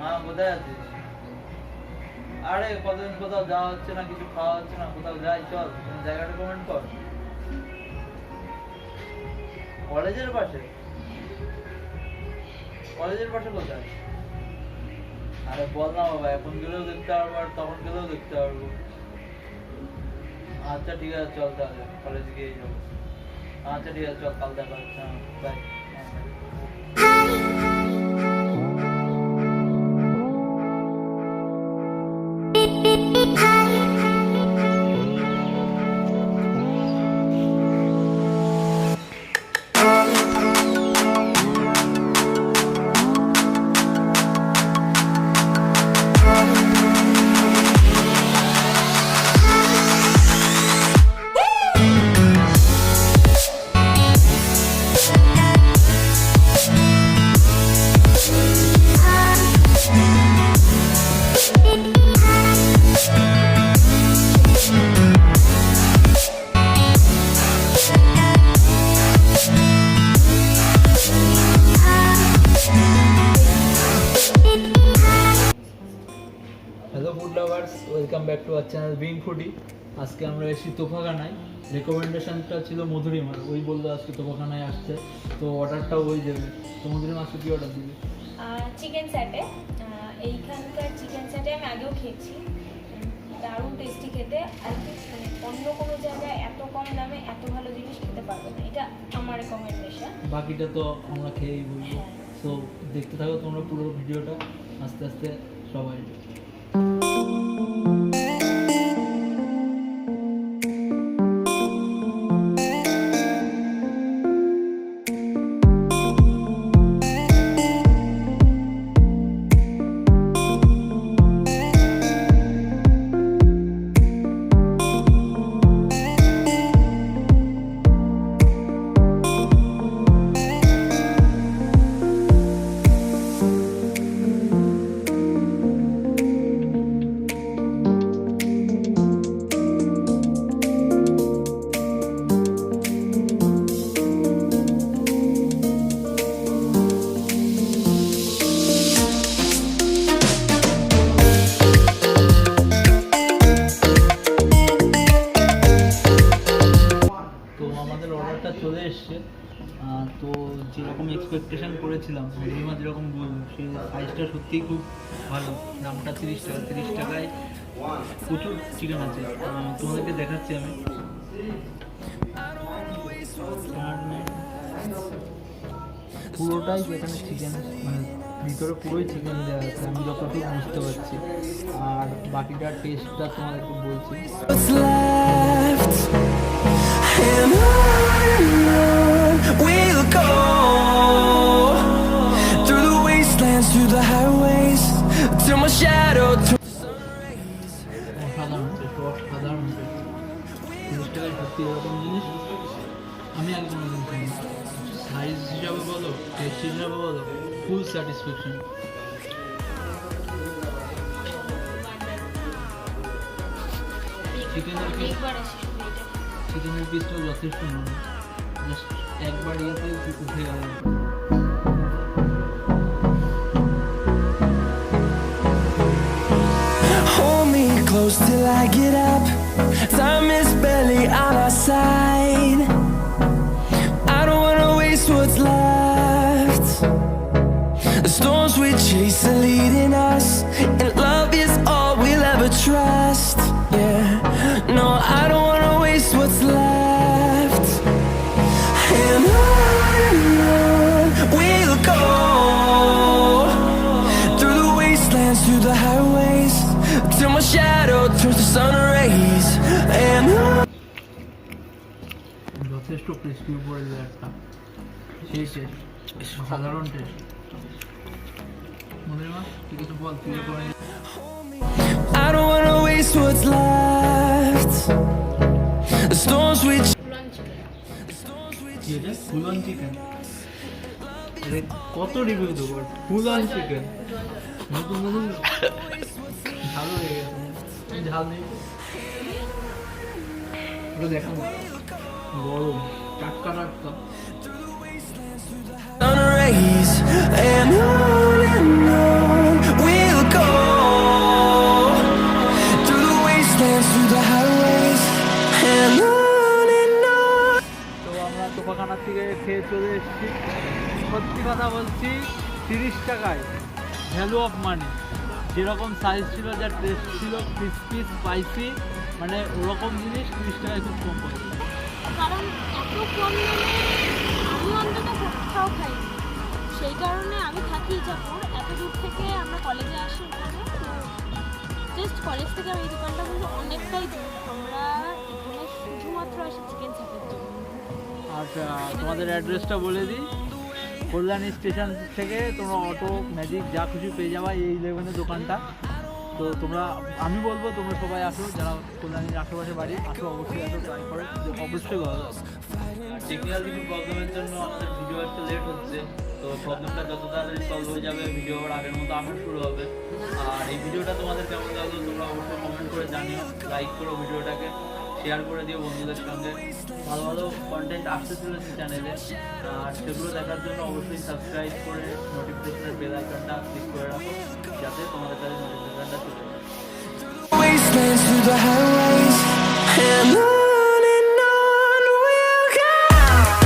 হ্যাঁ কোথায় আছিস? আরে কতদিন কোথাও যাওয়া হচ্ছে না, কিছু খাওয়া হচ্ছে না, কোথাও যাই চল, জায়গাটা কমেন্ট কর। কলেজের পাশে? কলেজের পাশে কোথায়? আরে বল না বাবা, এখন গেলেও দেখতে পারবো আর তখন গেলেও দেখতে পারবো। আচ্ছা ঠিক আছে চল, তাহলে কলেজে গিয়ে যাবো। আচ্ছা ঠিক আছে চল, কাল দেখা হচ্ছে। Bye. Hello food lovers, welcome back to our channel being foodie. আজকে আমরা এসেছি তোফা খানায়। রেকমেন্ডেশনটা ছিল মধুরিমার, ওই বললো আজকে তোফা খানায় আসছে, তো অর্ডারটাও ওই দেবে। তো মধুরিমা আজকে কী অর্ডার দিবে? চিকেন স্যাটে। এইখানকার চিকেন স্যাটে আমি আগেও খেয়েছি, দারুণ টেস্টি খেতে। আর কি মানে অন্য কোনো জায়গায় এত কম দামে এত ভালো জিনিস খেতে পারবে না, এটা আমার রেকমেন্ডেশন। বাকিটা তো আমরা খেয়েই বলবো। সো দেখতে থাকো তোমরা পুরো ভিডিওটা, আস্তে আস্তে সবাই। চলে এসছে। তো যেরকম এক্সপেকটেশন করেছিলাম, মধুরিমা যেরকম বললো, সেই সাইজটা সত্যিই খুব ভালো। দামটা 30 টাকা। 30 টাকায় প্রচুর চিকেন আছে, তোমাদেরকে দেখাচ্ছি আমি। পুরোটাই এখানে চিকেন, মানে ভিতরে পুরোই চিকেন দেওয়া আছে, আমি যতটুকু বুঝতে পারছি। আর বাকিটার টেস্টটা তোমাদেরকে বলছি। We'll go through the wastelands, through the highways, till my shadow turns to sun rays. সাধারণ জিনিসটাই সত্যি এরকম জিনিস আমি আগে কোনোদিন খাইনি। সাইজ হিসাবে বলো, টেস্ট হিসাবে বলো, ফুল স্যাটিসফ্যাকশন। চিকেনের পিসটাও যথেষ্ট নরম, জাস্ট একবার ইয়েতে উঠে গেল। Hold me close till I get up. Time is barely on our side. I don't wanna waste what's left. The storms we chase are leading us, and love is all we'll ever trust. Yeah, no, I don't wanna waste what's left. And on we'll go through the wastelands, through the highways, till my shadow turns to sun rays. And যথেষ্ট crispy উপরে লেয়ারটা, সেই test, সাধারণ test. Madhurima তুই কিছু বল, তুই করে। I don't wanna waste what's left. The storms we full on chicken, কত রিভিউ দেবো? ফুল অন চিকেন নতুন নতুন ঝাল হয়ে গেছে, ঝাল নেই ওটা দেখাবো। গরম টাটকা টাটকা। sun rays. And on we'll 30 টাকায় ভ্যালু অফ মানি। যেরকম সাইজ ছিল, যা টেস্ট ছিল, ক্রিসপি স্পাইসি, মানে ওরকম জিনিস 30 টাকায় খুব কম পাওয়া যায়। কারণ এত কম দামে আমি অন্তত কোথাও খাইনি, সেই কারণে আমি থাকি ইজাপুর, এত দূর থেকে আমরা কলেজে আসি এখানে, তো জাস্ট কলেজ থেকে আমি এই দোকানটা কিন্তু অনেকটাই দূর, আমরা এখানে শুধুমাত্র আসি চিকেন চাপের জন্য। আর তোমাদের অ্যাড্রেসটা বলে দিই, কল্যাণী স্টেশন থেকে তোমরা অটো ম্যাজিক যা খুশি পেয়ে যাবা এই 11-এর দোকানটা। তো তোমরা, আমি বলবো তোমরা সবাই আসো, যারা কল্যাণীর আশেপাশে বাড়ি, আসো, অবশ্যই আসো, ট্রাই করে, অবশ্যই ভালো লাগবে। টেকনিক্যাল কিছু প্রবলেমের জন্য আমাদের ভিডিও একটু লেট হচ্ছে, তো প্রবলেমটা যত তাড়াতাড়ি সলভ হয়ে যাবে ভিডিও আগের মতো আবার শুরু হবে। আর এই ভিডিওটা তোমাদের কেমন লাগলো তোমরা অবশ্যই কমেন্ট করে জানিও, লাইক করো ভিডিওটাকে, শেয়ার করে দিও বন্ধুদের সঙ্গে। ভালো ভালো কন্টেন্ট আসতে চলেছে চ্যানেলে, আর সেগুলো দেখার জন্য অবশ্যই সাবস্ক্রাইব করে নোটিফিকেশনের বেল আইকনটা ক্লিক করে রাখো, যাতে তোমাদের কাছে নোটিফিকেশনটা চলে যায়। Wastelands through the highway.